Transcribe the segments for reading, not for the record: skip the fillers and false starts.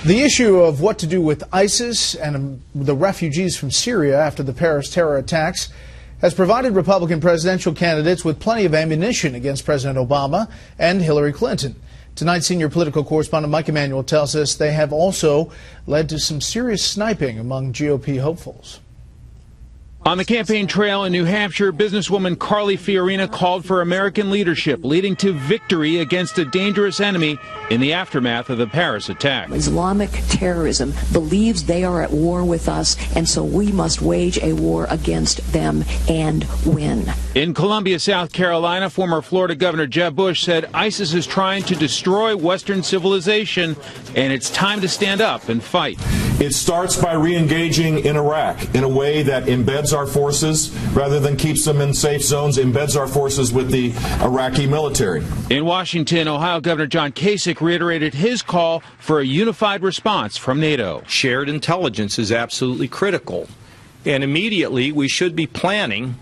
The issue of what to do with ISIS and the refugees from Syria after the Paris terror attacks has provided Republican presidential candidates with plenty of ammunition against President Obama and Hillary Clinton. Tonight, senior political correspondent Mike Emanuel tells us they have also led to some serious sniping among GOP hopefuls. On the campaign trail in New Hampshire, businesswoman Carly Fiorina called for American leadership, leading to victory against a dangerous enemy in the aftermath of the Paris attack. Islamic terrorism believes they are at war with us, and so we must wage a war against them and win. In Columbia, South Carolina, former Florida Governor Jeb Bush said ISIS is trying to destroy Western civilization, and it's time to stand up and fight. It starts by re-engaging in Iraq in a way that embeds our forces, rather than keeps them in safe zones, embeds our forces with the Iraqi military. In Washington, Ohio Governor John Kasich reiterated his call for a unified response from NATO. Shared intelligence is absolutely critical, and immediately we should be planning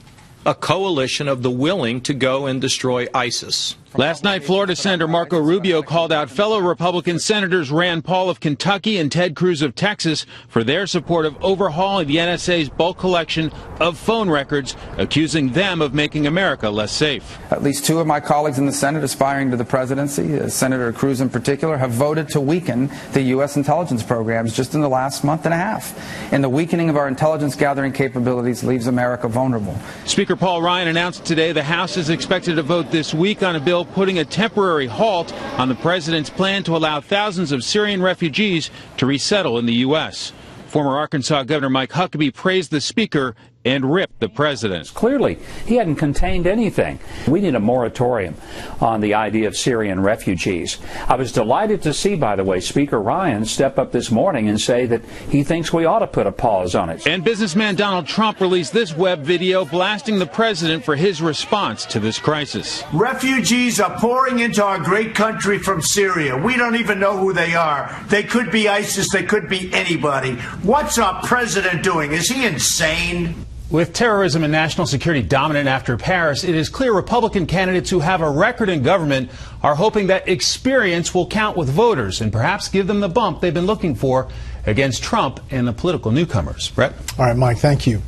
a coalition of the willing to go and destroy ISIS. Last night, Florida Senator Marco Rubio called out fellow Republican Senators Rand Paul of Kentucky and Ted Cruz of Texas for their support of overhauling the NSA's bulk collection of phone records, accusing them of making America less safe. At least two of my colleagues in the Senate aspiring to the presidency, Senator Cruz in particular, have voted to weaken the U.S. intelligence programs just in the last month and a half. And the weakening of our intelligence gathering capabilities leaves America vulnerable. Speaker Paul Ryan announced today the House is expected to vote this week on a bill putting a temporary halt on the president's plan to allow thousands of Syrian refugees to resettle in the U.S. Former Arkansas Governor Mike Huckabee praised the speaker and ripped the president. Clearly, he hadn't contained anything. We need a moratorium on the idea of Syrian refugees. I was delighted to see, by the way, Speaker Ryan step up this morning and say that he thinks we ought to put a pause on it. And businessman Donald Trump released this web video blasting the president for his response to this crisis. Refugees are pouring into our great country from Syria. We don't even know who they are. They could be ISIS. They could be anybody. What's our president doing? Is he insane? With terrorism and national security dominant after Paris, it is clear Republican candidates who have a record in government are hoping that experience will count with voters and perhaps give them the bump they've been looking for against Trump and the political newcomers. Bret? All right, Mike, thank you.